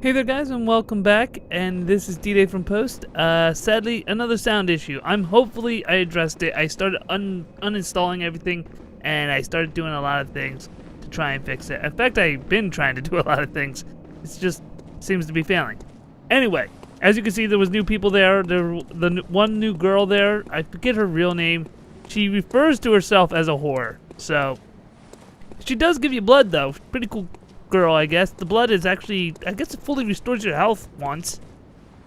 Hey there guys, and welcome back, and this is DDay from Post. Sadly, another sound issue. Hopefully I addressed it. I started uninstalling everything, and I started doing a lot of things to try and fix it. In fact, I've been trying to do a lot of things. It just seems to be failing. Anyway, as you can see, there was new people there. The one new girl there, I forget her real name. She refers to herself as a whore, so she does give you blood though. Pretty cool girl, I guess. The blood is actually, I guess it fully restores your health once,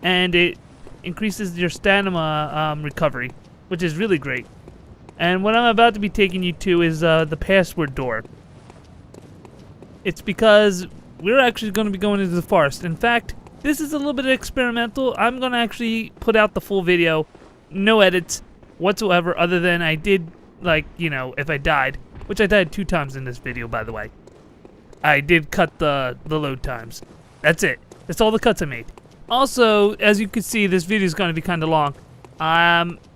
and it increases your stamina recovery, which is really great. And what I'm about to be taking you to is the password door. It's because we're actually going to be going into the forest. In fact, this is a little bit experimental. I'm going to actually put out the full video, no edits whatsoever, other than I did, like, you know, if I died, which I died 2 times in this video, by the way. I did cut the load times. That's it. That's all the cuts I made. Also, as you can see, this video is going to be kind of long.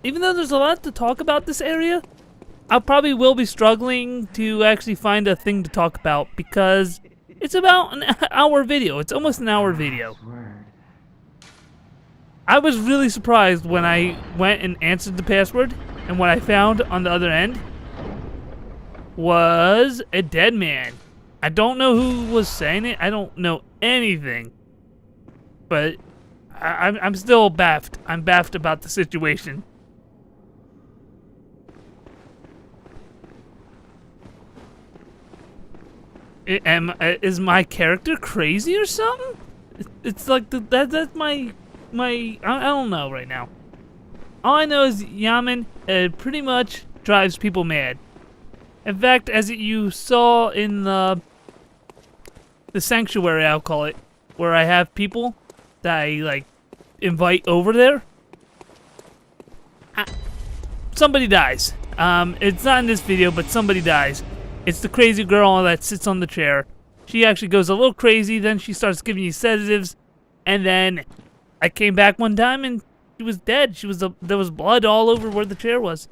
Even though there's a lot to talk about this area, I probably will be struggling to actually find a thing to talk about because it's about an hour video. It's almost an hour video. I was really surprised when I went and answered the password, and what I found on the other end was a dead man. I don't know who was saying it. I don't know anything. But I'm still baffed. I'm baffed about the situation. Is my character crazy or something? It's like that's my I don't know right now. All I know is Yharnam pretty much drives people mad. In fact, as you saw in the sanctuary, I'll call it, where I have people that I, like, invite over there, somebody dies. It's not in this video, but somebody dies. It's the crazy girl that sits on the chair. She actually goes a little crazy, then she starts giving you sedatives, and then I came back one time and she was dead. There was blood all over where the chair was.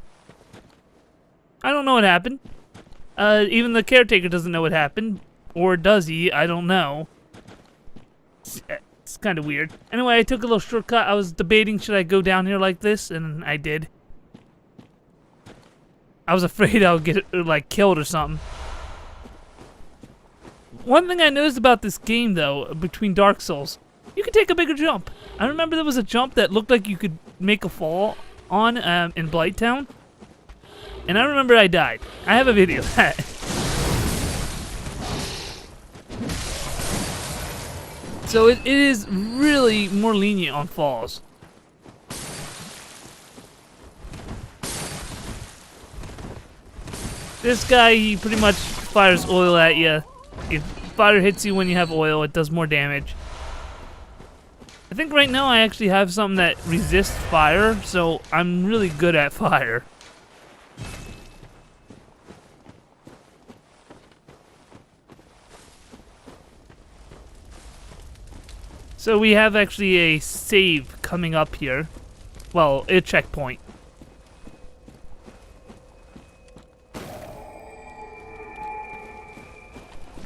I don't know what happened. Even the caretaker doesn't know what happened. Or does he? I don't know. It's kind of weird. Anyway, I took a little shortcut. I was debating, should I go down here like this? And I did. I was afraid I would get, like, killed or something. One thing I noticed about this game, though, between Dark Souls, you can take a bigger jump. I remember there was a jump that looked like you could make a fall on in Blighttown. And I remember I died. I have a video of that. So it is really more lenient on falls. This guy, he pretty much fires oil at you. If fire hits you when you have oil, it does more damage. I think right now I actually have something that resists fire, so I'm really good at fire. So we have actually a save coming up here. Well, a checkpoint.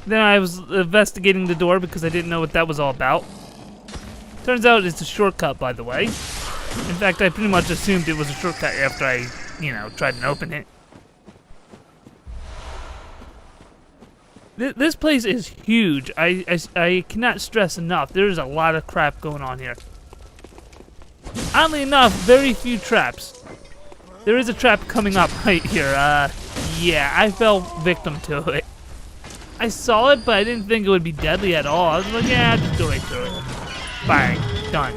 Then I was investigating the door because I didn't know what that was all about. Turns out it's a shortcut, by the way. In fact, I pretty much assumed it was a shortcut after I, you know, tried to open it. This place is huge. I cannot stress enough. There's a lot of crap going on here. Oddly enough, very few traps. There is a trap coming up right here. Yeah, I fell victim to it. I saw it, but I didn't think it would be deadly at all. I was like, yeah, I'll just go right through it. Bang. Done.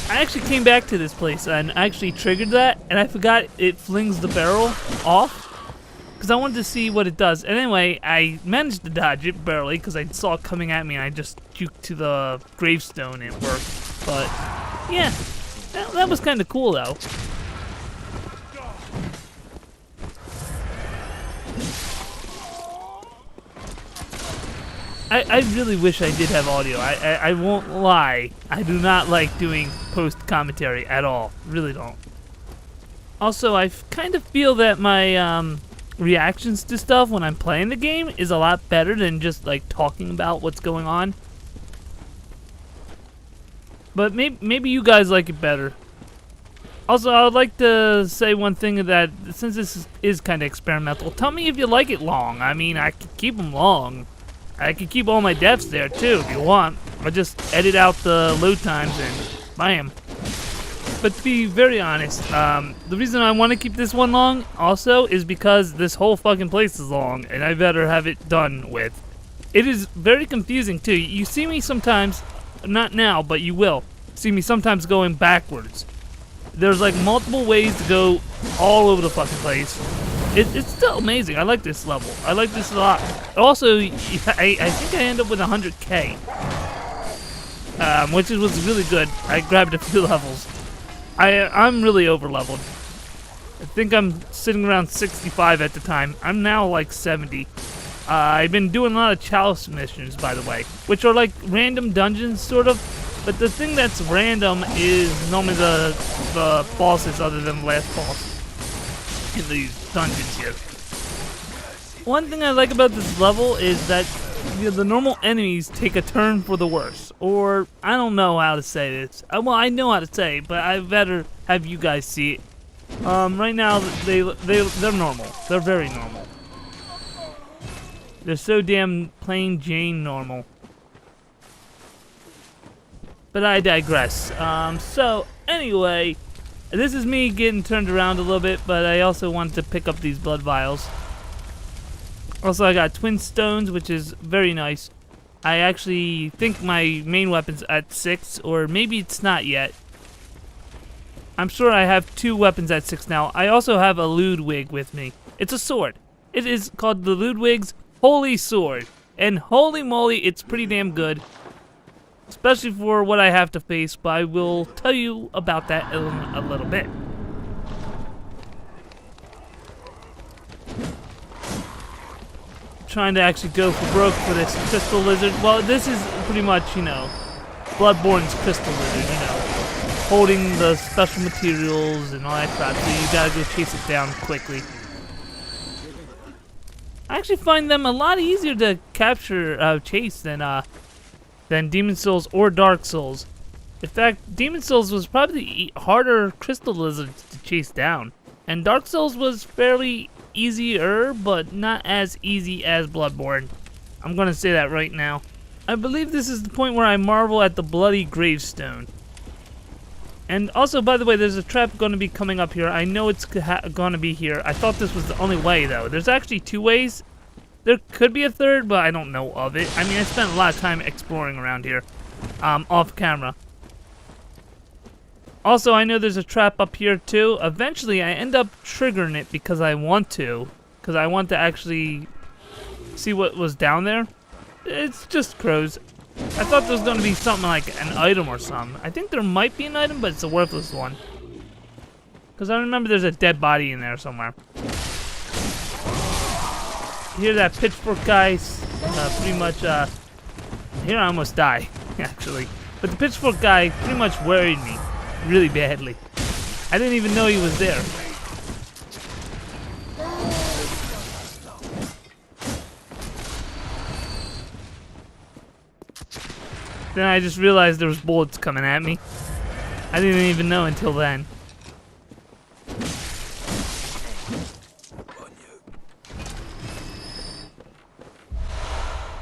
I actually came back to this place and actually triggered that, and I forgot it flings the barrel off because I wanted to see what it does. And anyway, I managed to dodge it barely because I saw it coming at me and I just juked to the gravestone and it worked. But yeah, that was kind of cool though. I really wish I did have audio. I won't lie. I do not like doing post commentary at all. Really don't. Also, I kind of feel that my reactions to stuff when I'm playing the game is a lot better than just like talking about what's going on. But maybe you guys like it better. Also, I would like to say one thing that since this is kind of experimental, tell me if you like it long. I mean, I could keep them long. I could keep all my deaths there too if you want. I'll just edit out the load times and bam. But to be very honest, the reason I want to keep this one long also is because this whole fucking place is long and I better have it done with. It is very confusing too. You see me sometimes, not now, but you will see me sometimes going backwards. There's like multiple ways to go all over the fucking place. It's still amazing. I like this level. I like this a lot. Also, I think I end up with 100k, which was really good. I grabbed a few levels. I'm really over leveled. I think I'm sitting around 65 at the time. I'm now like 70. I've been doing a lot of chalice missions, by the way, which are like random dungeons, sort of. But the thing that's random is normally the bosses other than the last boss in these dungeons here. One thing I like about this level is that the normal enemies take a turn for the worse. Or, I don't know how to say this. Well, I know how to say it, but I better have you guys see it. Right now, they're normal. They're very normal. They're so damn plain Jane normal. But I digress. So, anyway, this is me getting turned around a little bit, but I also wanted to pick up these blood vials. Also, I got twin stones, which is very nice. I actually think my main weapon's at 6, or maybe it's not yet. I'm sure I have 2 weapons at 6 now. I also have a Ludwig with me. It's a sword. It is called the Ludwig's Holy Sword. And holy moly, it's pretty damn good. Especially for what I have to face, but I will tell you about that in a little bit. Trying to actually go for broke for this crystal lizard. Well, this is pretty much, you know, Bloodborne's crystal lizard, you know, holding the special materials and all that crap, so you gotta go chase it down quickly. I actually find them a lot easier to capture, chase than Demon Souls or Dark Souls. In fact, Demon Souls was probably the harder crystal lizards to chase down, and Dark Souls was fairly easier, but not as easy as Bloodborne. I'm gonna say that right now. I believe this is the point where I marvel at the bloody gravestone. And also, by the way, there's a trap gonna be coming up here. I know it's gonna be here. I thought this was the only way, though. There's actually 2 ways. There could be a third, but I don't know of it. I mean, I spent a lot of time exploring around here, off camera. Also, I know there's a trap up here, too. Eventually, I end up triggering it because I want to. Because I want to actually see what was down there. It's just crows. I thought there was going to be something like an item or something. I think there might be an item, but it's a worthless one. Because I remember there's a dead body in there somewhere. Hear that pitchfork guy? Pretty much, here I almost die, actually. But the pitchfork guy pretty much worried me really badly. I didn't even know he was there. Then I just realized there was bullets coming at me. I didn't even know until then.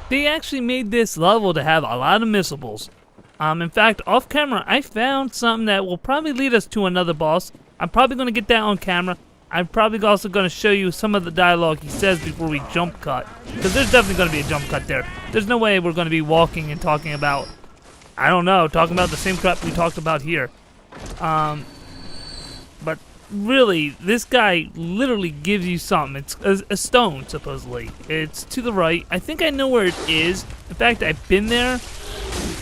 They actually made this level to have a lot of missables. In fact, off camera, I found something that will probably lead us to another boss. I'm probably going to get that on camera. I'm probably also going to show you some of the dialogue he says before we jump cut. Because there's definitely going to be a jump cut there. There's no way we're going to be walking and talking about, I don't know, talking about the same crap we talked about here. But really, this guy literally gives you something. It's a stone, supposedly. It's to the right. I think I know where it is. In fact, I've been there,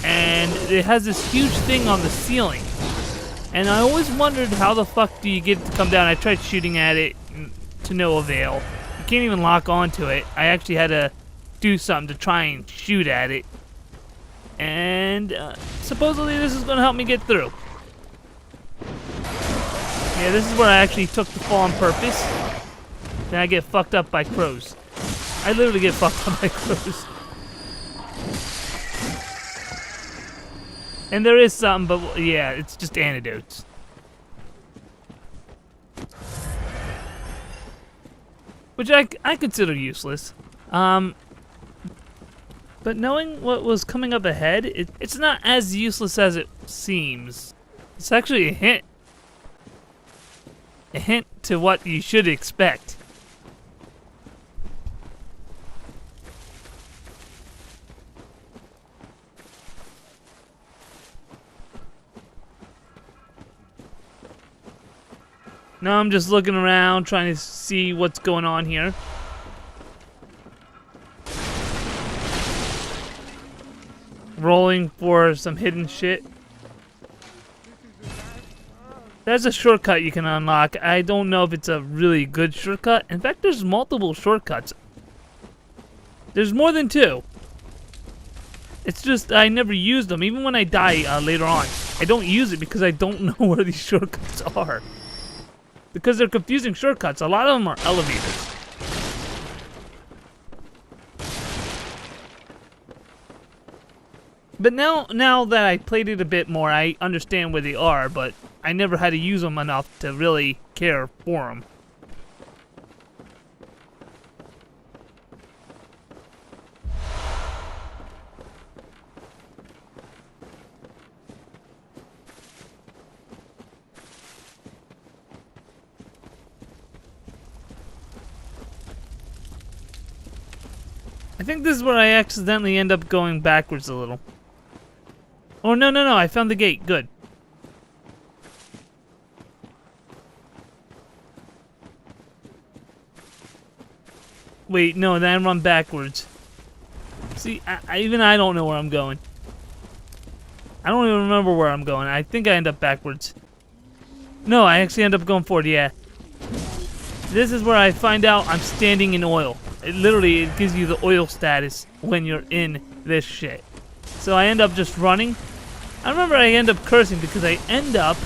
and it has this huge thing on the ceiling. And I always wondered how the fuck do you get it to come down. I tried shooting at it to no avail. You can't even lock onto it. I actually had to do something to try and shoot at it. And supposedly this is going to help me get through. Yeah, this is where I actually took the fall on purpose. Then I get fucked up by crows. I literally get fucked up by crows. And there is something, but yeah, it's just antidotes. Which I consider useless. But knowing what was coming up ahead, it's not as useless as it seems. It's actually a hint. A hint to what you should expect. Now I'm just looking around, trying to see what's going on here. Rolling for some hidden shit. There's a shortcut you can unlock. I don't know if it's a really good shortcut. In fact, there's multiple shortcuts. There's more than 2. It's just I never use them. Even when I die later on, I don't use it because I don't know where these shortcuts are. Because they're confusing shortcuts. A lot of them are elevators. But now that I played it a bit more, I understand where they are, but I never had to use them enough to really care for them. I think this is where I accidentally end up going backwards a little. Oh, no, I found the gate. Good. Wait, no, then I run backwards. See, even I don't know where I'm going. I don't even remember where I'm going. I think I end up backwards. No, I actually end up going forward, yeah. This is where I find out I'm standing in oil. It gives you the oil status when you're in this shit. So I end up just running. I remember I end up cursing because I end up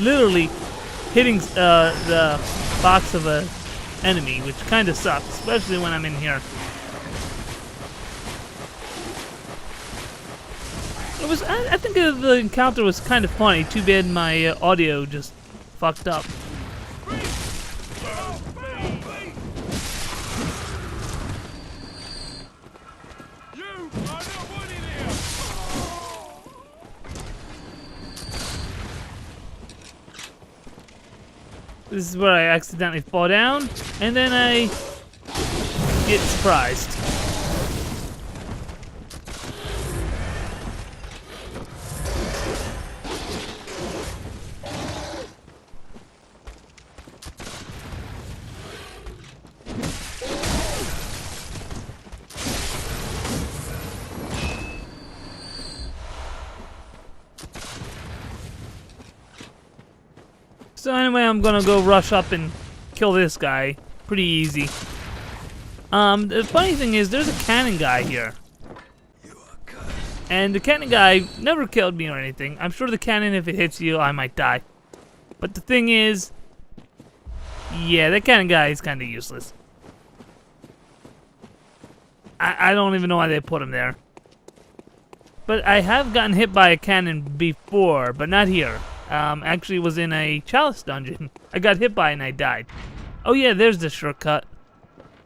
literally hitting the box of a enemy, which kind of sucks, especially when I'm in here. It was, I think the encounter was kind of funny. Too bad my audio just fucked up. This is where I accidentally fall down, and then I get surprised. So anyway, I'm gonna go rush up and kill this guy. Pretty easy. The funny thing is, there's a cannon guy here. And the cannon guy never killed me or anything. I'm sure the cannon, if it hits you, I might die. But the thing is, yeah, that cannon guy is kind of useless. I don't even know why they put him there. But I have gotten hit by a cannon before, but not here. Actually was in a chalice dungeon. I got hit by it and I died. Oh yeah, there's the shortcut.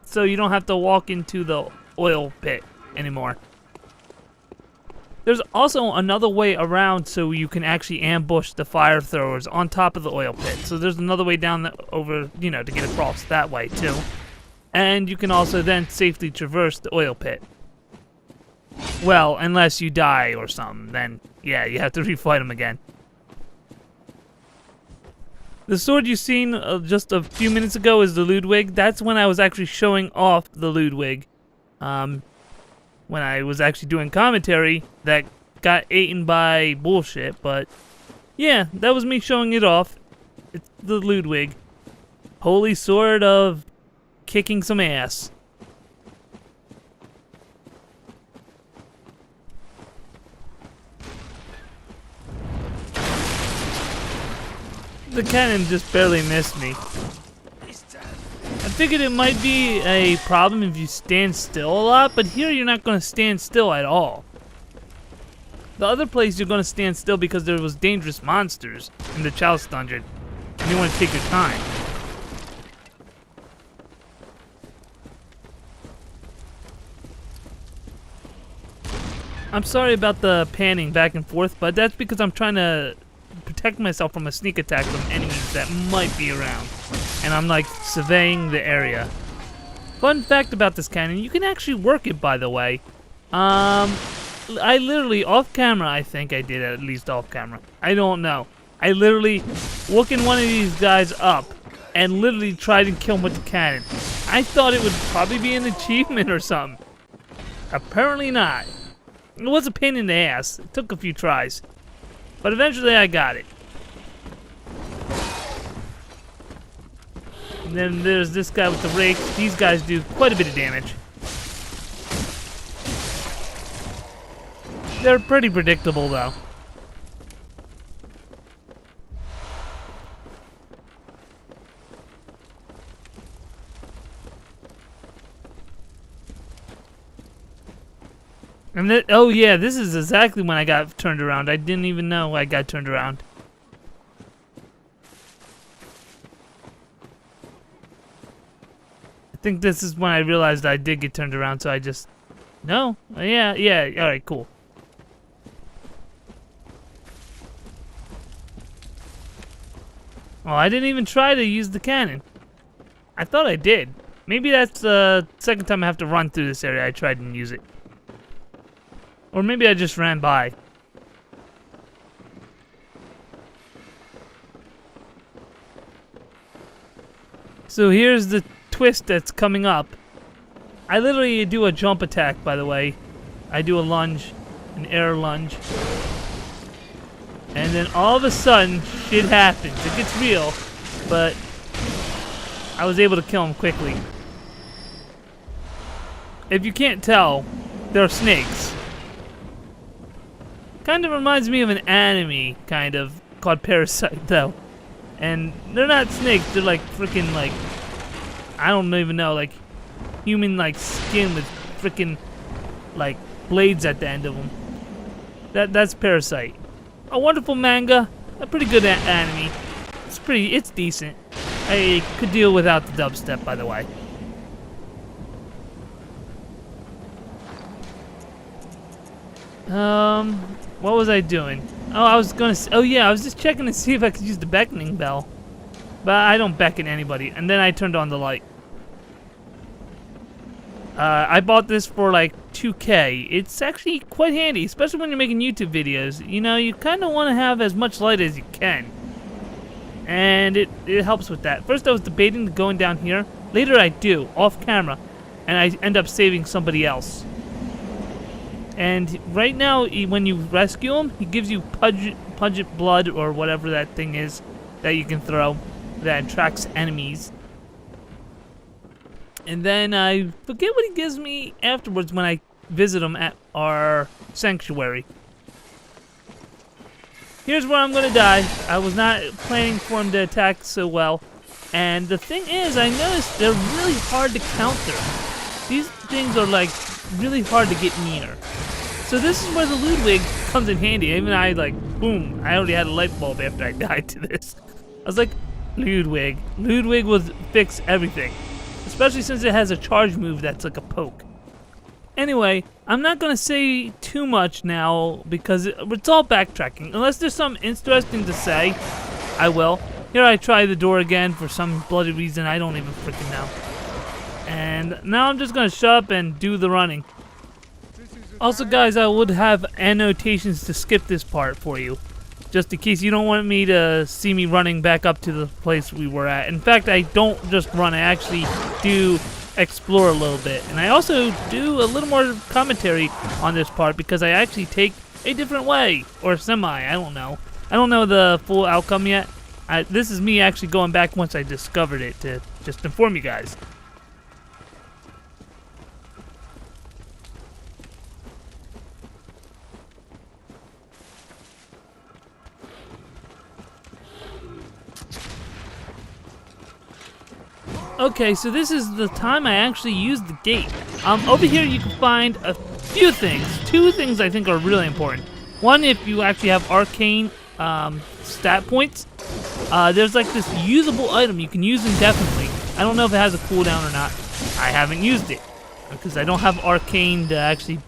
So you don't have to walk into the oil pit anymore. There's also another way around so you can actually ambush the fire throwers on top of the oil pit. So there's another way down over, you know, to get across that way too. And you can also then safely traverse the oil pit. Well, unless you die or something, then yeah, you have to refight them again. The sword you've seen just a few minutes ago is the Ludwig. That's when I was actually showing off the Ludwig. When I was actually doing commentary that got eaten by bullshit, but yeah, that was me showing it off. It's the Ludwig. Holy sword of kicking some ass. The cannon just barely missed me. I figured it might be a problem if you stand still a lot, but here you're not going to stand still at all. The other place you're going to stand still because there was dangerous monsters in the Chalice Dungeon, and you want to take your time. I'm sorry about the panning back and forth, but that's because I'm trying to protect myself from a sneak attack from enemies that might be around. And I'm like surveying the area. Fun fact about this cannon, you can actually work it, by the way. I literally, off camera, I think I did at least off camera. I don't know. I literally woken one of these guys up and literally tried to kill him with the cannon. I thought it would probably be an achievement or something. Apparently not. It was a pain in the ass. It took a few tries. But eventually I got it. And then there's this guy with the rake. These guys do quite a bit of damage. They're pretty predictable though. And oh yeah, this is exactly when I got turned around. I didn't even know I got turned around. I think this is when I realized I did get turned around, so I just... No? Yeah, alright, cool. Well, I didn't even try to use the cannon. I thought I did. Maybe that's the second time I have to run through this area I tried and use it. Or maybe I just ran by. So here's the twist that's coming up. I literally do a jump attack, by the way. I do a lunge, an air lunge. And then all of a sudden, shit happens. It gets real, but I was able to kill him quickly. If you can't tell, they're snakes. Kind of reminds me of an anime, kind of, called Parasite, though. And they're not snakes, they're like freaking, like, I don't even know, like, human, like, skin with freaking, like, blades at the end of them. That's Parasite. A wonderful manga, a pretty good anime. It's decent. I could deal without the dubstep, by the way. What was I doing? Oh, I was just checking to see if I could use the beckoning bell. But I don't beckon anybody. And then I turned on the light. I bought this for like $2K. It's actually quite handy, especially when you're making YouTube videos. You know, you kind of want to have as much light as you can. And it helps with that. First I was debating going down here. Later I do, off camera. And I end up saving somebody else. And right now, when you rescue him, he gives you pungent blood or whatever that thing is that you can throw that attracts enemies. And then I forget what he gives me afterwards when I visit him at our sanctuary. Here's where I'm gonna die. I was not planning for him to attack so well. And the thing is, I noticed they're really hard to counter. These things are like really hard to get near. So this is where the Ludwig comes in handy. Even I like, boom, I already had a light bulb after I died to this. I was like, Ludwig. Ludwig will fix everything. Especially since it has a charge move that's like a poke. Anyway, I'm not going to say too much now because it's all backtracking. Unless there's something interesting to say, I will. Here I try the door again for some bloody reason I don't even freaking know. And now I'm just going to shut up and do the running. Also, guys, I would have annotations to skip this part for you, just in case you don't want me to see me running back up to the place we were at. In fact, I don't just run, I actually do explore a little bit. And I also do a little more commentary on this part because I actually take a different way, or semi, I don't know. I don't know the full outcome yet. This is me actually going back once I discovered it to just inform you guys. Okay, so this is the time I actually used the gate. Over here you can find a few things. Two things I think are really important. One, if you actually have arcane stat points, there's like this usable item you can use indefinitely. I don't know if it has a cooldown or not. I haven't used it because I don't have arcane to actually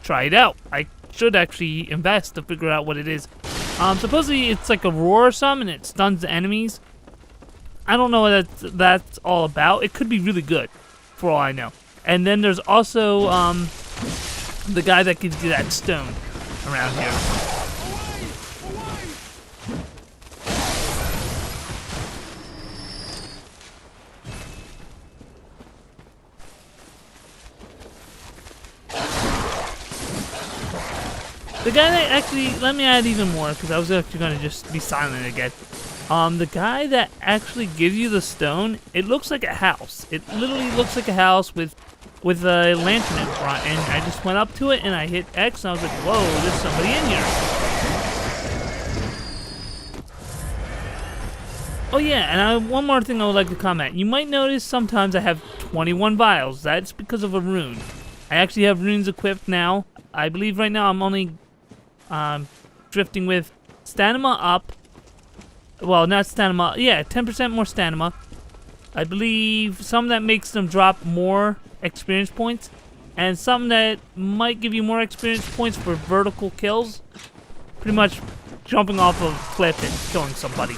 try it out. I should actually invest to figure out what it is. Supposedly it's like a roar or something and it stuns the enemies. I don't know what that's all about. It could be really good, for all I know. And then there's also the guy that gives you that stone around here. The guy that actually, let me add even more, because I was actually going to just be silent again. The guy that actually gives you the stone, it looks like a house. It literally looks like a house with a lantern in front, and I just went up to it and I hit X and I was like, whoa, there's somebody in here. Oh yeah, and one more thing I would like to comment. You might notice sometimes I have 21 vials. That's because of a rune. I actually have runes equipped now. I believe right now I'm only drifting with stamina up. Well, not stamina. Yeah, 10% more stamina. I believe some that makes them drop more experience points, and some that might give you more experience points for vertical kills. Pretty much jumping off of a cliff and killing somebody.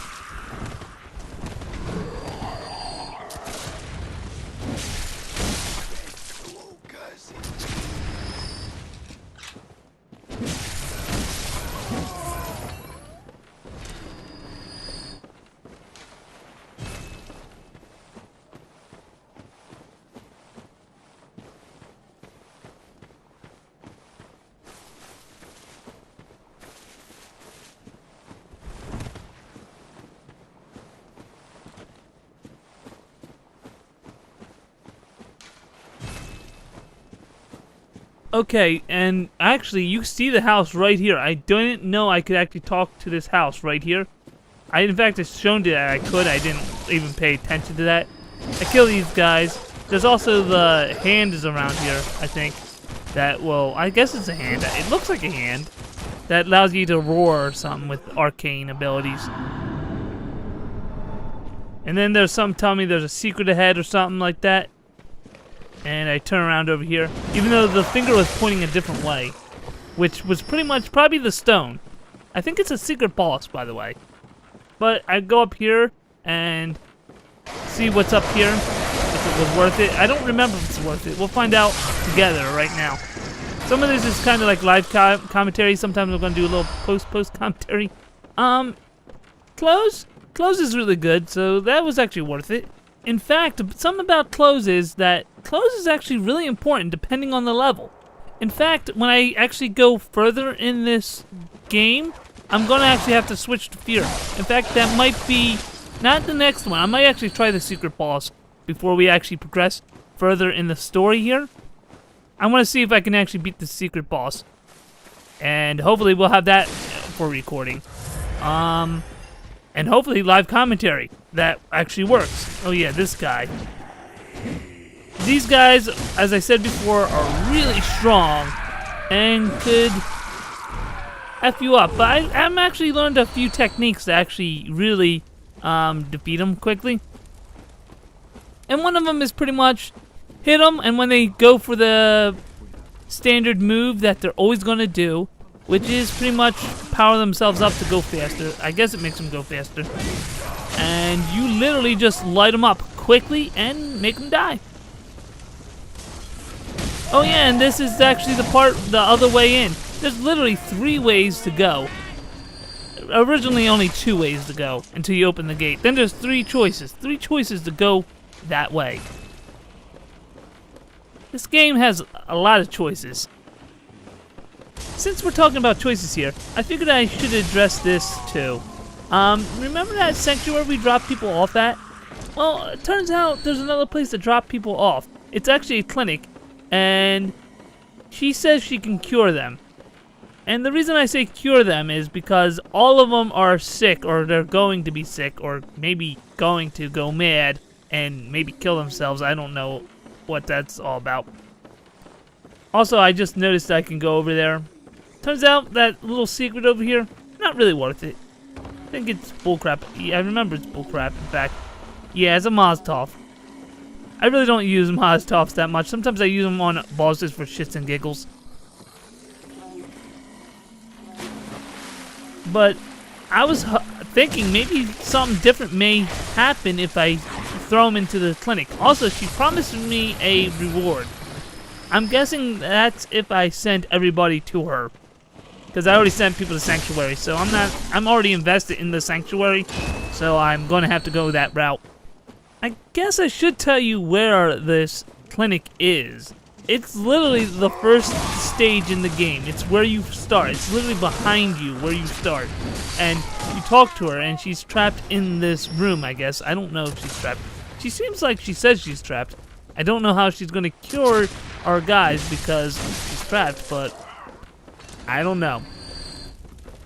Okay, and actually, you see the house right here. I didn't know I could actually talk to this house right here. In fact, it's shown that I could. I didn't even pay attention to that. I kill these guys. There's also the hand is around here, I think. That will, I guess it's a hand. It looks like a hand. That allows you to roar or something with arcane abilities. And then there's some tell me there's a secret ahead or something like that. And I turn around over here, even though the finger was pointing a different way, which was pretty much probably the stone. I think it's a secret boss, by the way. But I go up here and see what's up here, if it was worth it. I don't remember if it's worth it. We'll find out together right now. Some of this is kind of like live commentary. Sometimes I'm going to do a little post commentary. Close is really good, so that was actually worth it. In fact, something about close is that close is actually really important depending on the level. In fact, when I actually go further in this game, I'm going to actually have to switch to fear. In fact, that might be not the next one. I might actually try the secret boss before we actually progress further in the story here. I want to see if I can actually beat the secret boss. And hopefully we'll have that for recording. And hopefully live commentary that actually works. Oh yeah, this guy. These guys, as I said before, are really strong and could F you up. But I've actually learned a few techniques to actually really defeat them quickly. And one of them is pretty much hit them, and when they go for the standard move that they're always going to do, which is pretty much power themselves up to go faster. I guess it makes them go faster. And you literally just light them up quickly and make them die. Oh yeah, and this is actually the other way in. There's literally 3 ways to go. Originally only 2 ways to go until you open the gate. Then there's 3 choices. 3 choices to go that way. This game has a lot of choices. Since we're talking about choices here, I figured I should address this too. Remember that sanctuary we dropped people off at? Well, it turns out there's another place to drop people off. It's actually a clinic, and she says she can cure them. And the reason I say cure them is because all of them are sick, or they're going to be sick, or maybe going to go mad, and maybe kill themselves. I don't know what that's all about. Also, I just noticed I can go over there. Turns out that little secret over here, not really worth it. I think it's bullcrap. Yeah, I remember it's bullcrap, in fact. Yeah, it's a Molotov. I really don't use Molotovs that much. Sometimes I use them on bosses for shits and giggles. But I was thinking maybe something different may happen if I throw him into the clinic. Also, she promised me a reward. I'm guessing that's if I send everybody to her. Because I already sent people to Sanctuary, so I'm already invested in the Sanctuary, so I'm going to have to go that route. I guess I should tell you where this clinic is. It's literally the first stage in the game. It's where you start. It's literally behind you where you start. And you talk to her, and she's trapped in this room, I guess. I don't know if she's trapped. She seems like she says she's trapped. I don't know how she's going to cure our guys because she's trapped, but I don't know.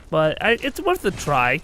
But it's worth a try.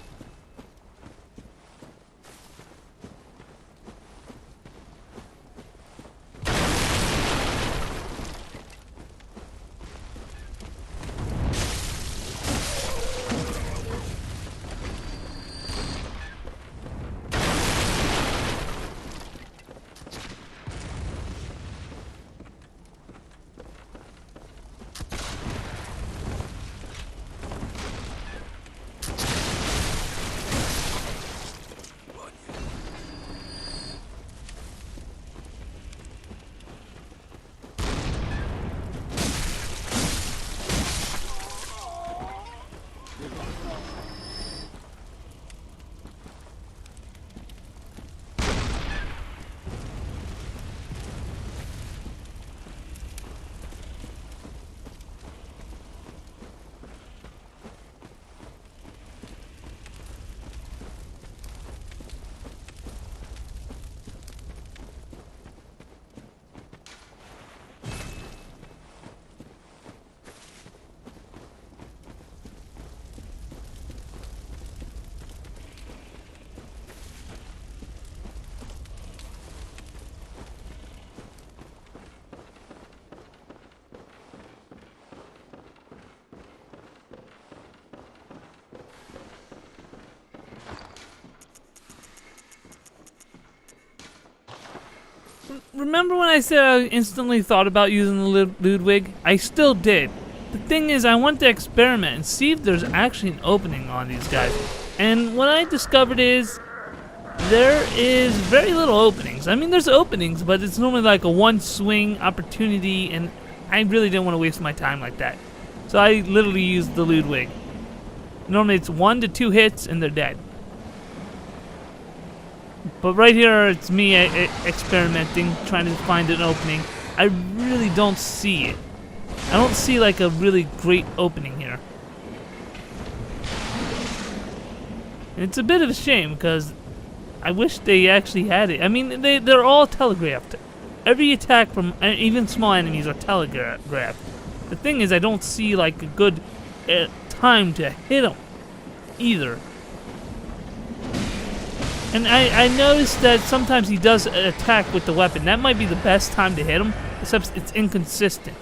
Remember when I said I instantly thought about using the Ludwig? I still did. The thing is, I want to experiment and see if there's actually an opening on these guys. And what I discovered is there is very little openings. I mean, there's openings, but it's normally like a one swing opportunity, and I really didn't want to waste my time like that. So I literally used the Ludwig. Normally it's 1 to 2 hits and they're dead. But right here, it's me experimenting, trying to find an opening. I really don't see it. I don't see like a really great opening here. And it's a bit of a shame because I wish they actually had it. I mean, they're all telegraphed. Every attack from even small enemies are telegraphed. The thing is, I don't see like a good time to hit them either. And I noticed that sometimes he does attack with the weapon. That might be the best time to hit him, except it's inconsistent.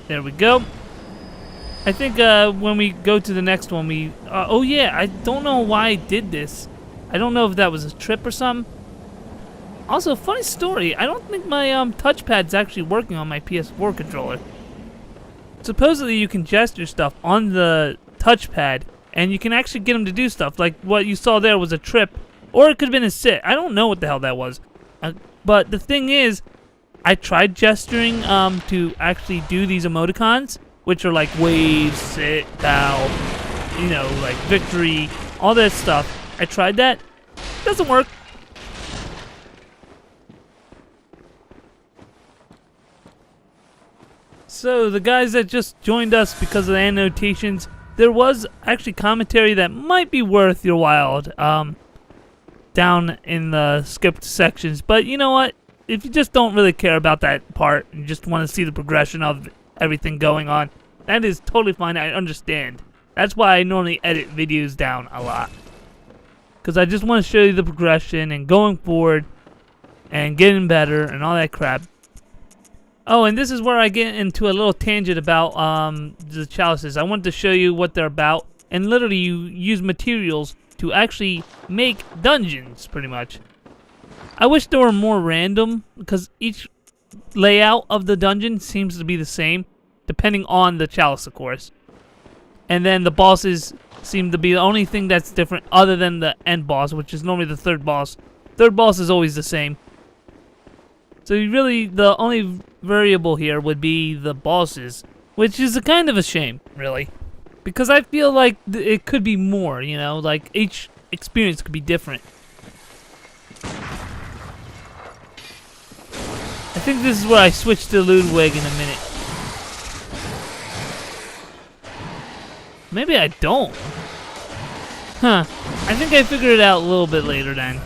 There we go. I think when we go to the next one, oh yeah, I don't know why I did this. I don't know if that was a trip or something. Also, funny story, I don't think my touchpad's actually working on my PS4 controller. Supposedly you can gesture stuff on the touchpad, and you can actually get them to do stuff. Like what you saw there was a trip, or it could have been a sit. I don't know what the hell that was. But the thing is, I tried gesturing to actually do these emoticons, which are like wave, sit, bow, you know, like victory, all that stuff. I tried that. Doesn't work. So the guys that just joined us because of the annotations, there was actually commentary that might be worth your while down in the skipped sections. But you know what? If you just don't really care about that part and you just want to see the progression of everything going on, that is totally fine. I understand. That's why I normally edit videos down a lot. because I just want to show you the progression and going forward and getting better and all that crap. Oh, and this is where I get into a little tangent about the chalices. I wanted to show you what they're about, and literally you use materials to actually make dungeons, pretty much. I wish they were more random, because each layout of the dungeon seems to be the same, depending on the chalice, of course. And then the bosses seem to be the only thing that's different, other than the end boss, which is normally the third boss. Third boss is always the same. So really, the only variable here would be the bosses, which is a kind of a shame, really. Because I feel like it could be more, you know, like each experience could be different. I think this is where I switch to Ludwig in a minute. Maybe I don't. Huh. I think I figured it out a little bit later then.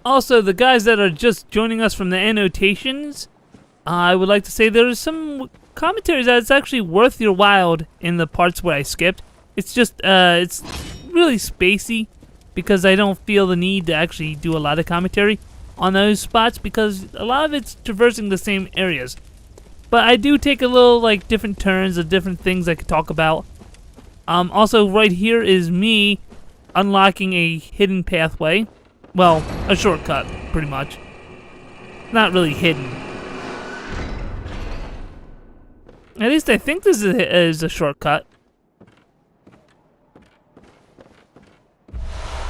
Also, the guys that are just joining us from the annotations, I would like to say there is some commentaries that it's actually worth your while in the parts where I skipped. It's just, it's really spacey because I don't feel the need to actually do a lot of commentary on those spots because a lot of it's traversing the same areas. But I do take a little, like, different turns of different things I could talk about. Also, right here is me unlocking a hidden pathway. Well, a shortcut, pretty much. Not really hidden. At least I think this is a shortcut.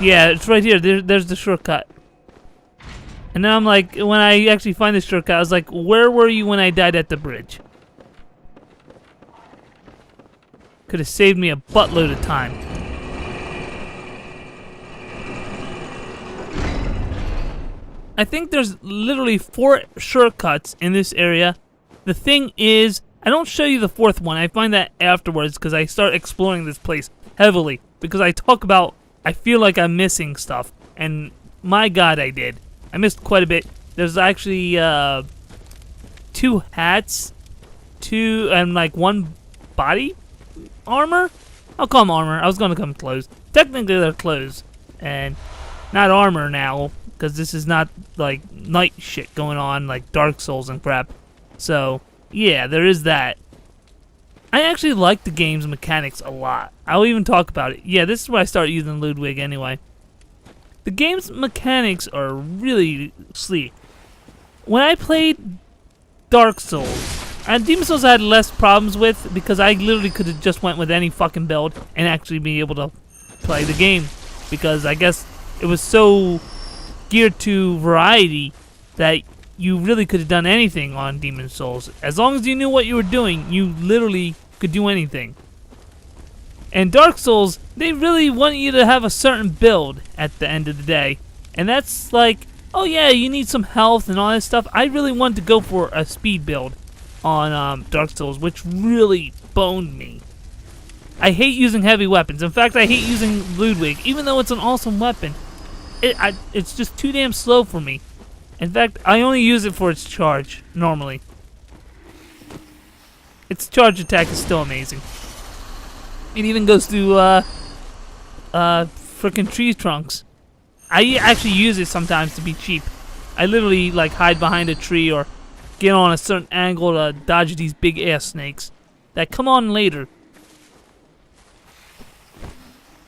Yeah, it's right here. There's the shortcut. And then I'm like, when I actually find the shortcut, I was like, where were you when I died at the bridge? Could have saved me a buttload of time. I think there's literally 4 shortcuts in this area. The thing is, I don't show you the 4th one. I find that afterwards because I start exploring this place heavily. Because I talk about, I feel like I'm missing stuff. And my god, I did. I missed quite a bit. There's actually 2 hats, 2 and like 1 body armor. I'll call them armor. I was gonna come clothes. Technically, they're clothes and not armor now because this is not like night shit going on like Dark Souls and crap. So yeah, there is that. I actually like the game's mechanics a lot. I'll even talk about it. Yeah, this is where I start using Ludwig anyway. The game's mechanics are really sleek. When I played Dark Souls, and Demon Souls I had less problems with because I literally could have just went with any fucking build and actually be able to play the game. Because I guess it was so geared to variety that you really could have done anything on Demon Souls. As long as you knew what you were doing, you literally could do anything. And Dark Souls, they really want you to have a certain build at the end of the day. And that's like, oh yeah, you need some health and all that stuff. I really wanted to go for a speed build on Dark Souls, which really boned me. I hate using heavy weapons. In fact, I hate using Ludwig, even though it's an awesome weapon. It's just too damn slow for me. In fact, I only use it for its charge, normally. Its charge attack is still amazing. It even goes through, frickin' tree trunks. I actually use it sometimes to be cheap. I literally, like, hide behind a tree or get on a certain angle to dodge these big-ass snakes that come on later.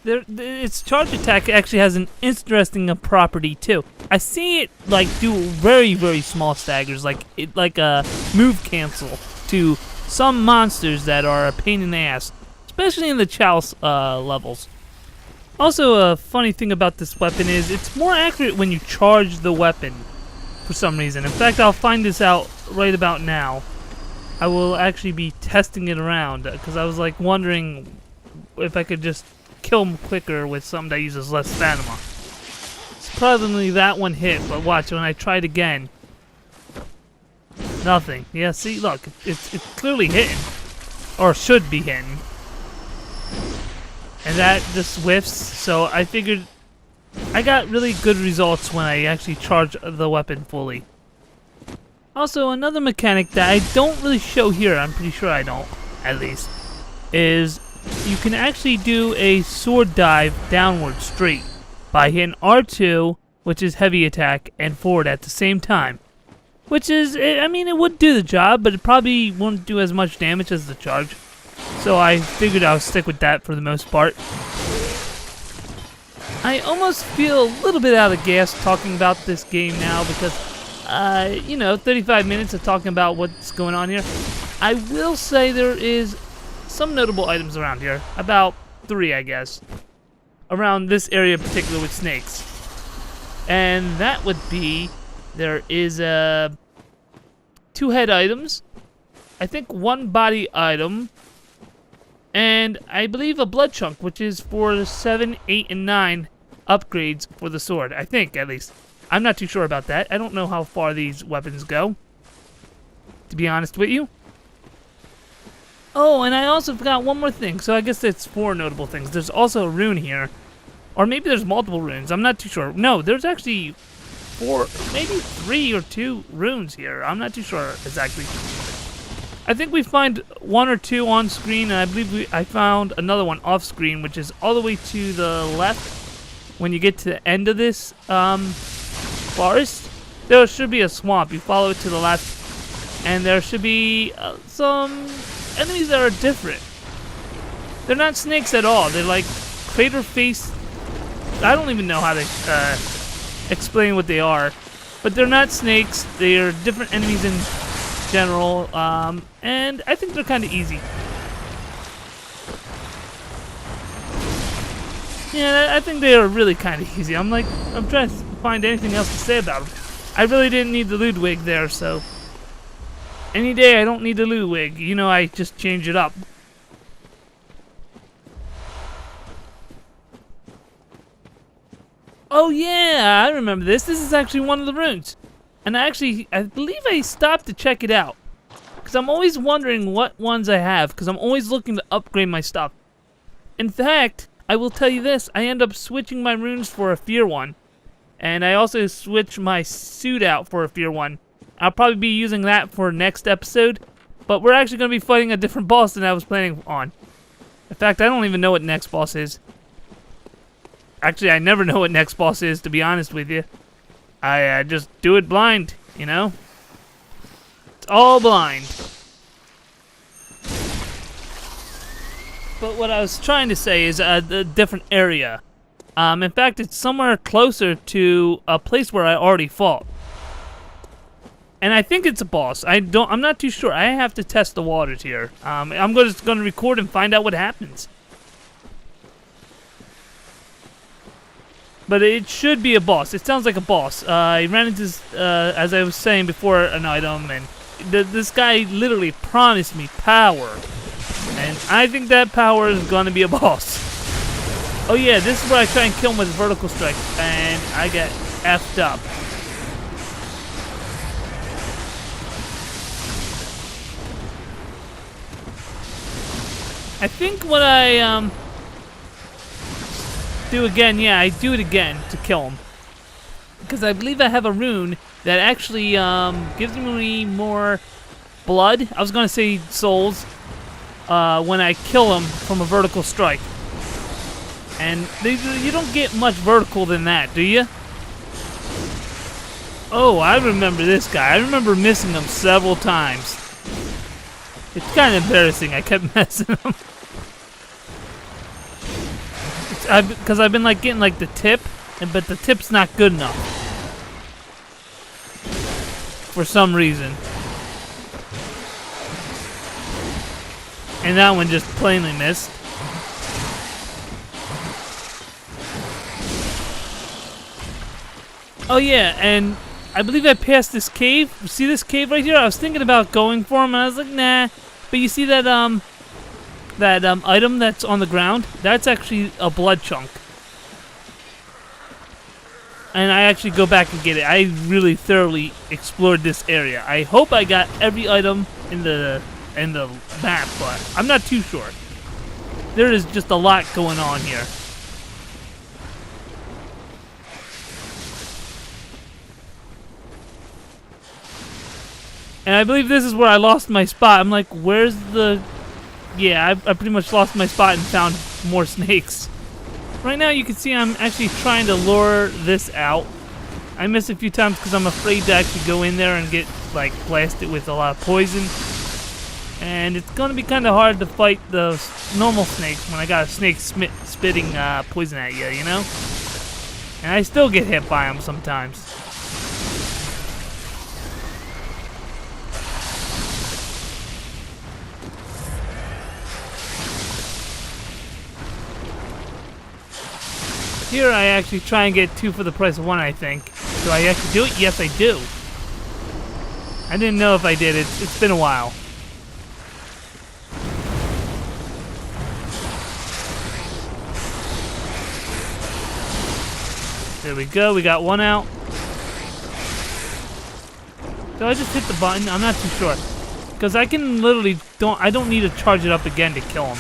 Its charge attack actually has an interesting property, too. I see it, like, do very, very small staggers, like a move cancel to some monsters that are a pain in the ass. Especially in the chalice levels. Also, a funny thing about this weapon is it's more accurate when you charge the weapon for some reason. In fact, I'll find this out right about now. I will actually be testing it around because I was like wondering if I could just kill him quicker with something that uses less stamina. It's probably that one hit, but watch when I try it again. Nothing. Yeah, see, look, it's clearly hitting, or should be hitting. And that just whiffs, so I figured I got really good results when I actually charged the weapon fully. Also, another mechanic that I don't really show here, I'm pretty sure I don't, at least, is you can actually do a sword dive downward straight by hitting R2, which is heavy attack, and forward at the same time. Which is, I mean, it would do the job, but it probably won't do as much damage as the charge. So I figured I'll stick with that for the most part. I almost feel a little bit out of gas talking about this game now because, you know, 35 minutes of talking about what's going on here. I will say there is some notable items around here. About 3, I guess. Around this area in particular with snakes. And that would be, there is 2 head items. I think 1 body item. And I believe a blood chunk, which is for 7, 8, and 9 upgrades for the sword. I think, at least. I'm not too sure about that. I don't know how far these weapons go, to be honest with you. Oh, and I also forgot one more thing. So I guess it's 4 notable things. There's also a rune here. Or maybe there's multiple runes. I'm not too sure. No, there's actually 4, maybe 3 or 2 runes here. I'm not too sure exactly. I think we find 1 or 2 on screen, and I believe I found another one off screen, which is all the way to the left. When you get to the end of this forest, there should be a swamp. You follow it to the left, and there should be some enemies that are different. They're not snakes at all. They're like crater face. I don't even know how to explain what they are, but they're not snakes. They are different enemies in general, and I think they're kind of easy. Yeah, I think they are really kind of easy. I'm trying to find anything else to say about them. I really didn't need the Ludwig there, so any day I don't need the Ludwig, you know, I just change it up. Oh yeah, I remember this. This is actually one of the runes. And I believe I stopped to check it out. Because I'm always wondering what ones I have. Because I'm always looking to upgrade my stuff. In fact, I will tell you this. I end up switching my runes for a fear one. And I also switch my suit out for a fear one. I'll probably be using that for next episode. But we're actually going to be fighting a different boss than I was planning on. In fact, I don't even know what next boss is. Actually, I never know what next boss is, to be honest with you. I just do it blind, you know? It's all blind. But what I was trying to say is a different area. In fact, it's somewhere closer to a place where I already fought. And I think it's a boss. I'm not too sure. I have to test the waters here. I'm just going to record and find out what happens. But it should be a boss. It sounds like a boss. I ran into, as I was saying before, an item, and this guy literally promised me power. And I think that power is going to be a boss. Oh yeah, this is where I try and kill him with vertical strike, and I get effed up. I think what I, do again, yeah, I do it again to kill him. Because I believe I have a rune that actually gives me more blood. I was going to say souls when I kill him from a vertical strike. And you don't get much vertical than that, do you? Oh, I remember this guy. I remember missing him several times. It's kind of embarrassing. I kept messing him. Because I've been like getting like the tip, but the tip's not good enough for some reason. And that one just plainly missed. Oh yeah, and I believe I passed this cave. See this cave right here? I was thinking about going for him, and I was like, nah. But you see that item that's on the ground? That's actually a blood chunk. And I actually go back and get it. I really thoroughly explored this area. I hope I got every item in the map, but I'm not too sure. There is just a lot going on here. And I believe this is where I lost my spot. I'm like, where's the yeah, I pretty much lost my spot and found more snakes. Right now you can see I'm actually trying to lure this out. I miss a few times because I'm afraid to actually go in there and get like blasted with a lot of poison. And it's going to be kind of hard to fight the normal snakes when I got a snake spitting poison at you, you know? And I still get hit by them sometimes. Here I actually try and get 2 for the price of 1, I think. Do I actually do it? Yes, I do. I didn't know if I did. It's been a while. There we go. We got 1 out. So I just hit the button. I'm not too sure. Because I can literally I don't need to charge it up again to kill him.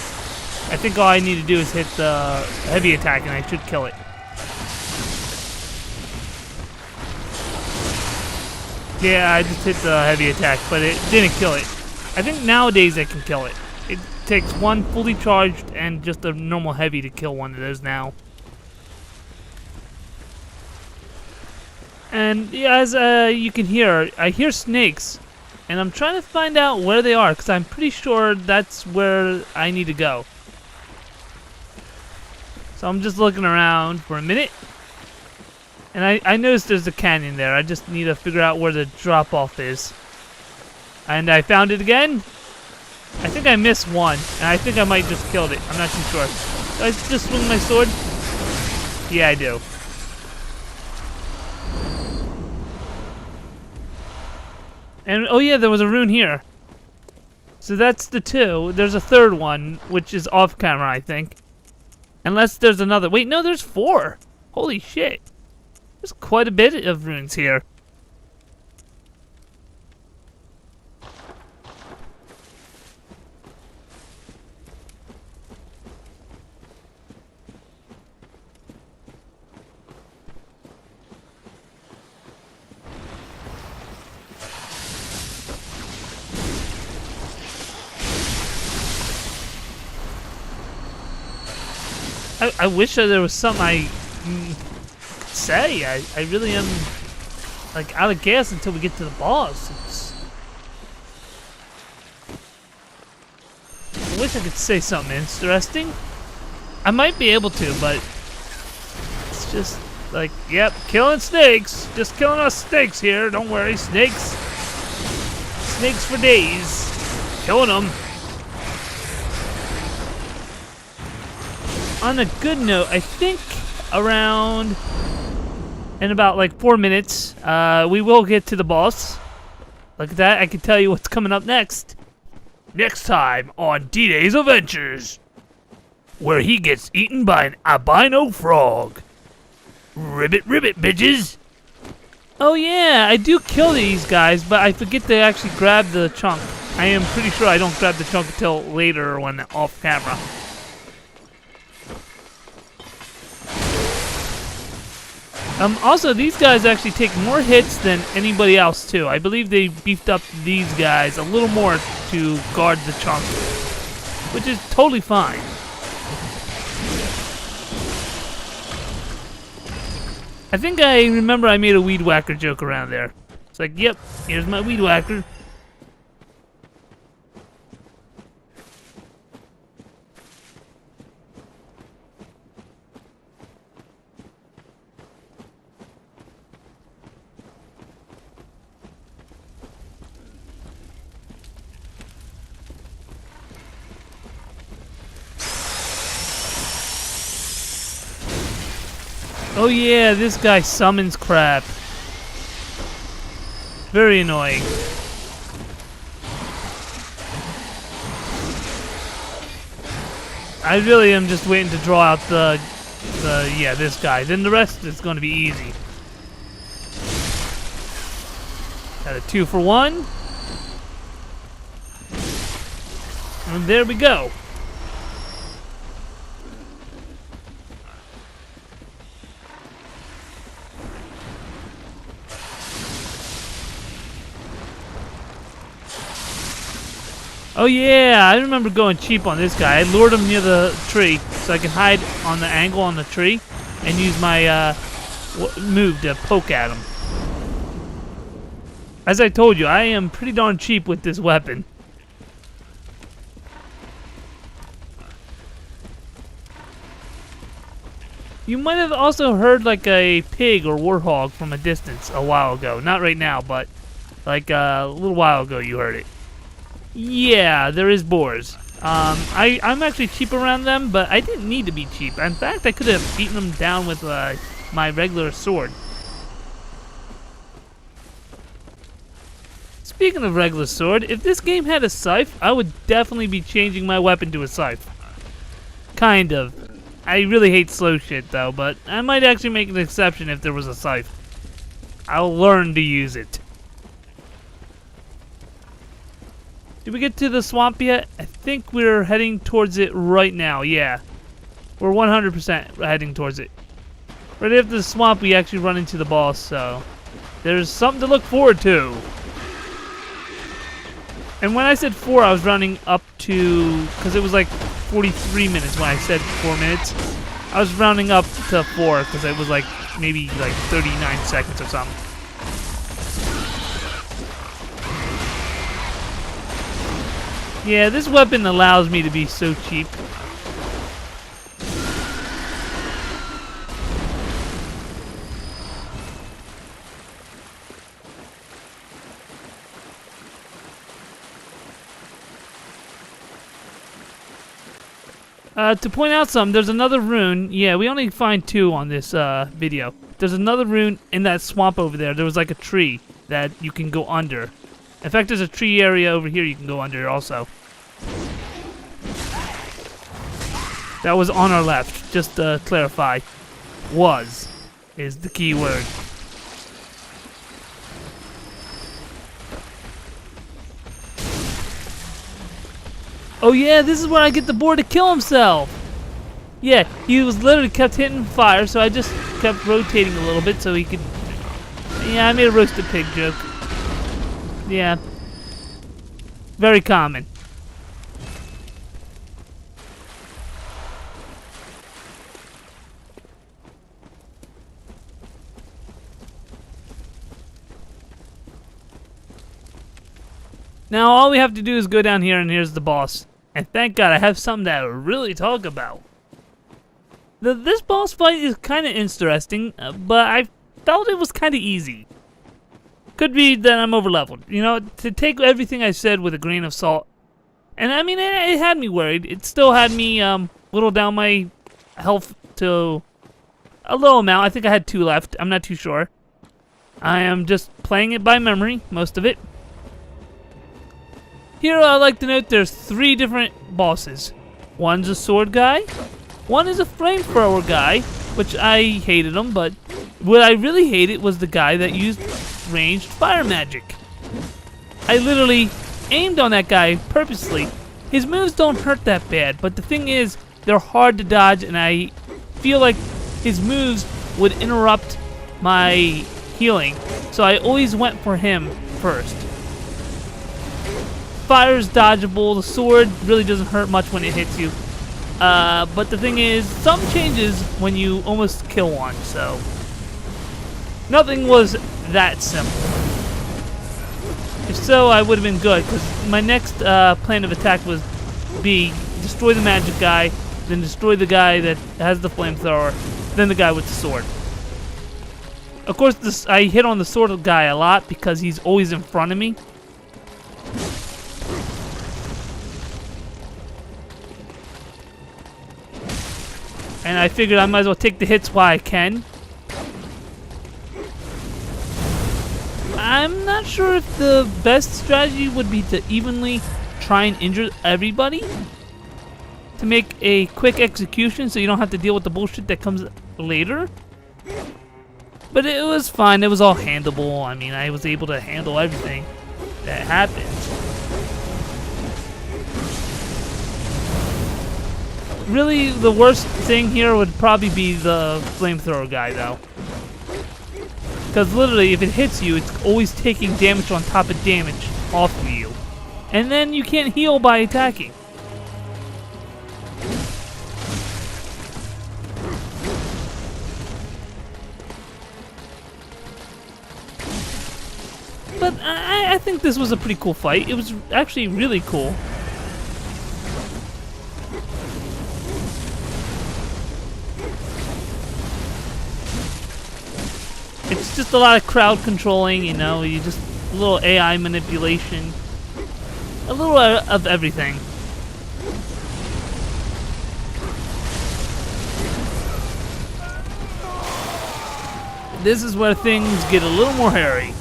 I think all I need to do is hit the heavy attack and I should kill it. Yeah, I just hit the heavy attack, but it didn't kill it. I think nowadays I can kill it. It takes 1 fully charged and just a normal heavy to kill one of those now. And yeah, as you can hear, I hear snakes. And I'm trying to find out where they are, because I'm pretty sure that's where I need to go. So I'm just looking around for a minute. And I noticed there's a canyon there. I just need to figure out where the drop-off is. And I found it again. I think I missed 1. And I think I might just killed it. I'm not too sure. Do I just swing my sword? Yeah, I do. And, oh yeah, there was a rune here. So that's the 2. There's a 3rd one, which is off camera, I think. Unless there's another. Wait, no, there's 4. Holy shit. There's quite a bit of runes here. I wish there was something I could say. I really am like out of gas until we get to the boss. I wish I could say something interesting. I might be able to, but it's just like, yep, killing snakes. Just killing us snakes here. Don't worry, snakes. Snakes for days. Killing them. On a good note, I think around in about like 4 minutes, we will get to the boss. Look at that, I can tell you what's coming up next. Next time on DDay's Adventures, where he gets eaten by an albino frog. Ribbit, ribbit, bitches. Oh yeah, I do kill these guys, but I forget to actually grab the chunk. I am pretty sure I don't grab the chunk until later when off camera. Also, these guys actually take more hits than anybody else, too. I believe they beefed up these guys a little more to guard the chunk, which is totally fine. I think I remember I made a weed whacker joke around there. It's like, yep, here's my weed whacker. Oh yeah, this guy summons crap. Very annoying. I really am just waiting to draw out this guy. Then the rest is going to be easy. Got a 2 for 1. And there we go. Oh yeah, I remember going cheap on this guy. I lured him near the tree so I could hide on the angle on the tree and use my move to poke at him. As I told you, I am pretty darn cheap with this weapon. You might have also heard like a pig or warthog from a distance a while ago. Not right now, but like a little while ago you heard it. Yeah, there is boars. I'm actually cheap around them, but I didn't need to be cheap. In fact, I could have beaten them down with my regular sword. Speaking of regular sword, if this game had a scythe, I would definitely be changing my weapon to a scythe. Kind of. I really hate slow shit though, but I might actually make an exception if there was a scythe. I'll learn to use it. Did we get to the swamp yet? I think we're heading towards it right now, yeah. We're 100% heading towards it. Right after the swamp, we actually run into the boss, so there's something to look forward to. And when I said 4, I was running up to, because it was like 43 minutes when I said 4 minutes. I was rounding up to 4 because it was like maybe like 39 seconds or something. Yeah, this weapon allows me to be so cheap. To point out some, there's another rune. Yeah, we only find 2 on this video. There's another rune in that swamp over there. There was like a tree that you can go under. In fact, there's a tree area over here you can go under also. That was on our left, just to clarify. Was is the key word. Oh yeah, this is where I get the boar to kill himself. Yeah, he was literally kept hitting fire, so I just kept rotating a little bit so he could... Yeah, I made a roasted pig joke. Yeah. Very common. Now all we have to do is go down here and here's the boss. And thank God I have something to really talk about. This boss fight is kind of interesting, but I felt it was kind of easy. Could be that I'm overleveled. You know, to take everything I said with a grain of salt. And I mean, it had me worried. It still had me whittle down my health to a low amount. I think I had 2 left. I'm not too sure. I am just playing it by memory, most of it. Here I'd like to note there's 3 different bosses. One's a sword guy. One is a flamethrower guy, which I hated him, but what I really hated was the guy that used ranged fire magic. I literally aimed on that guy purposely. His moves don't hurt that bad, but the thing is, they're hard to dodge, and I feel like his moves would interrupt my healing, so I always went for him first. Fire's dodgeable, the sword really doesn't hurt much when it hits you. But the thing is, something changes when you almost kill one, so... Nothing was that simple. If so, I would have been good, because my next plan of attack was be destroy the magic guy, then destroy the guy that has the flamethrower, then the guy with the sword. Of course, I hit on the sword guy a lot because he's always in front of me. And I figured I might as well take the hits while I can. I'm not sure if the best strategy would be to evenly try and injure everybody to make a quick execution so you don't have to deal with the bullshit that comes later. But it was fine. It was all handleable. I mean, I was able to handle everything that happened. Really, the worst thing here would probably be the flamethrower guy, though. Because literally, if it hits you, it's always taking damage on top of damage off of you. and then you can't heal by attacking. But I think this was a pretty cool fight. It was actually really cool. It's just a lot of crowd controlling, you know, you just a little AI manipulation. A little of everything. This is where things get a little more hairy.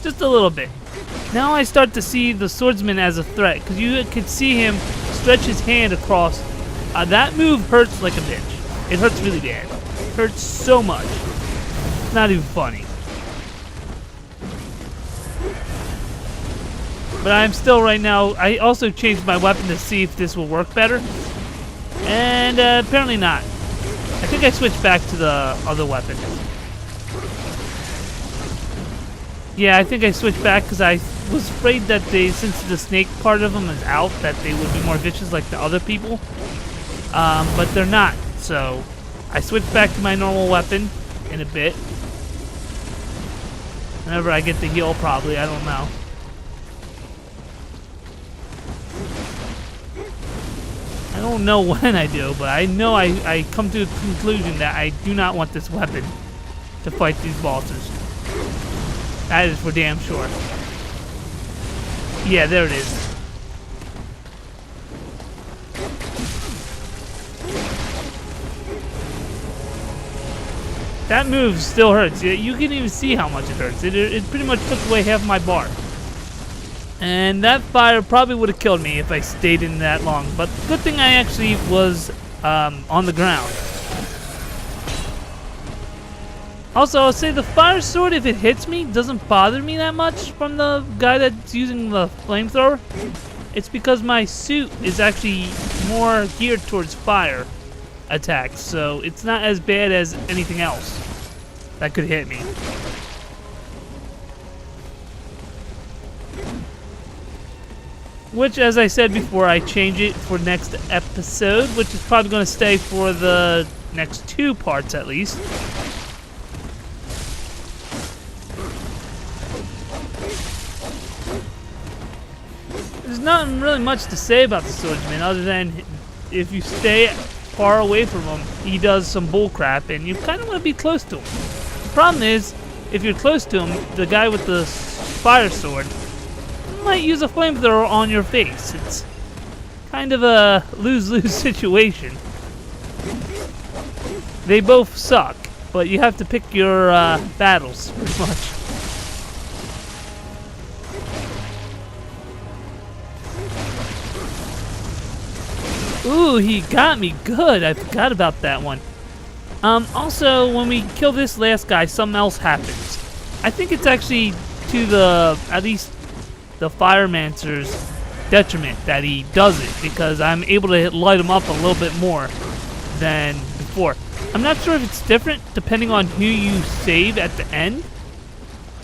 Just a little bit. Now I start to see the swordsman as a threat, because you could see him stretch his hand across. That move hurts like a bitch. It hurts really bad. It hurts so much. It's not even funny. But I'm still right now. I also changed my weapon to see if this will work better. And apparently not. I think I switched back to the other weapon. Yeah, I think I switched back because I was afraid that since the snake part of them is out, that they would be more vicious like the other people. But they're not. So I switched back to my normal weapon in a bit. Whenever I get the heal, probably. I don't know. I don't know when I do, but I know I come to the conclusion that I do not want this weapon to fight these bosses. That is for damn sure. Yeah, there it is. That move still hurts. You can even see how much it hurts. It pretty much took away half my bar. And that fire probably would have killed me if I stayed in that long. But good thing I actually was on the ground. Also, I'll say the fire sword, if it hits me, doesn't bother me that much from the guy that's using the flamethrower. It's because my suit is actually more geared towards fire attacks, so it's not as bad as anything else that could hit me. Which, as I said before, I change it for next episode, which is probably going to stay for the next 2 parts at least. There's not really much to say about the swordsman other than if you stay far away from him, he does some bullcrap and you kind of want to be close to him. The problem is, if you're close to him, the guy with the fire sword might use a flamethrower on your face. It's kind of a lose-lose situation. They both suck, but you have to pick your battles, pretty much. Ooh, he got me good. I forgot about that one. Also, when we kill this last guy, something else happens. I think it's actually to the, at least the Firemancer's detriment that he does it, because I'm able to light him up a little bit more than before. I'm not sure if it's different depending on who you save at the end,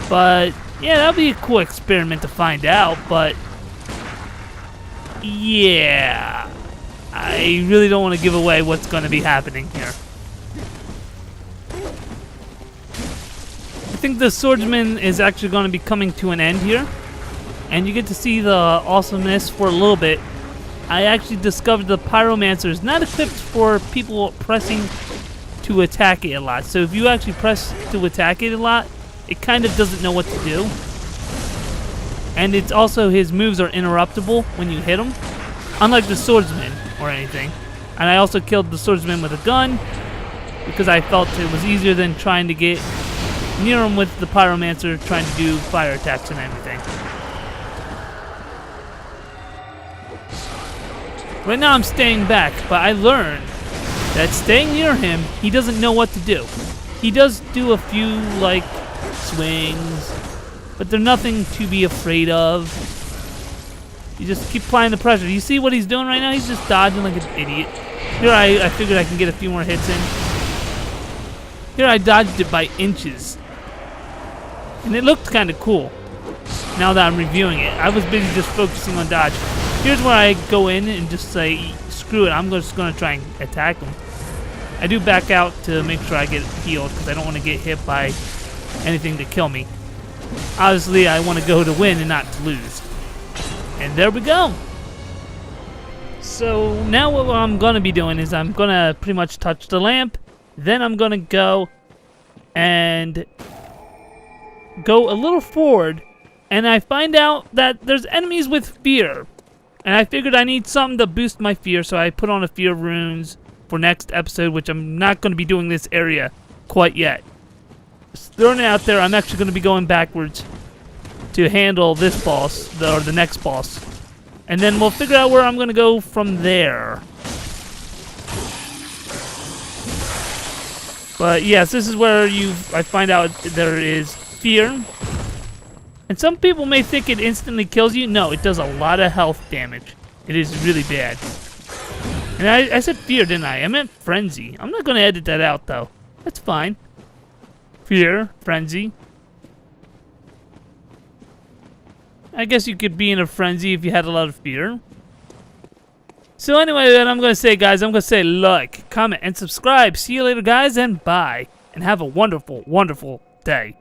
but yeah, that'll be a cool experiment to find out. But yeah, I really don't want to give away what's going to be happening here. I think the swordsman is actually going to be coming to an end here, and you get to see the awesomeness for a little bit. I actually discovered the pyromancer is not equipped for people pressing to attack it a lot. So if you actually press to attack it a lot, it kind of doesn't know what to do. And it's also, his moves are interruptible when you hit him, unlike the swordsman or anything. And I also killed the swordsman with a gun because I felt it was easier than trying to get near him with the pyromancer trying to do fire attacks and everything. Right now I'm staying back, but I learned that staying near him, he doesn't know what to do. He does do a few, like, swings, but they're nothing to be afraid of. You just keep applying the pressure. You see what he's doing right now? He's just dodging like an idiot. Here I figured I can get a few more hits in. Here I dodged it by inches. And it looked kind of cool. now that I'm reviewing it. I was busy just focusing on dodge. Here's where I go in and just say, screw it, I'm just going to try and attack him. I do back out to make sure I get healed because I don't want to get hit by anything to kill me. Obviously, I want to go to win and not to lose. And there we go. So now what I'm going to be doing is I'm going to pretty much touch the lamp. Then I'm going to go and go a little forward. And I find out that there's enemies with fear. And I figured I need something to boost my fear. So I put on a fear runes for next episode, which I'm not going to be doing this area quite yet. Just throwing it out there, I'm actually going to be going backwards to handle this boss, or the next boss. And then we'll figure out where I'm going to go from there. But yes, this is where I find out there is fear. And some people may think it instantly kills you. No, it does a lot of health damage. It is really bad. And I said fear, didn't I? I meant frenzy. I'm not going to edit that out, though. That's fine. Fear, frenzy. I guess you could be in a frenzy if you had a lot of fear. So anyway, then I'm going to say, guys, I'm going to say like, comment, and subscribe. See you later, guys, and bye. And have a wonderful, wonderful day.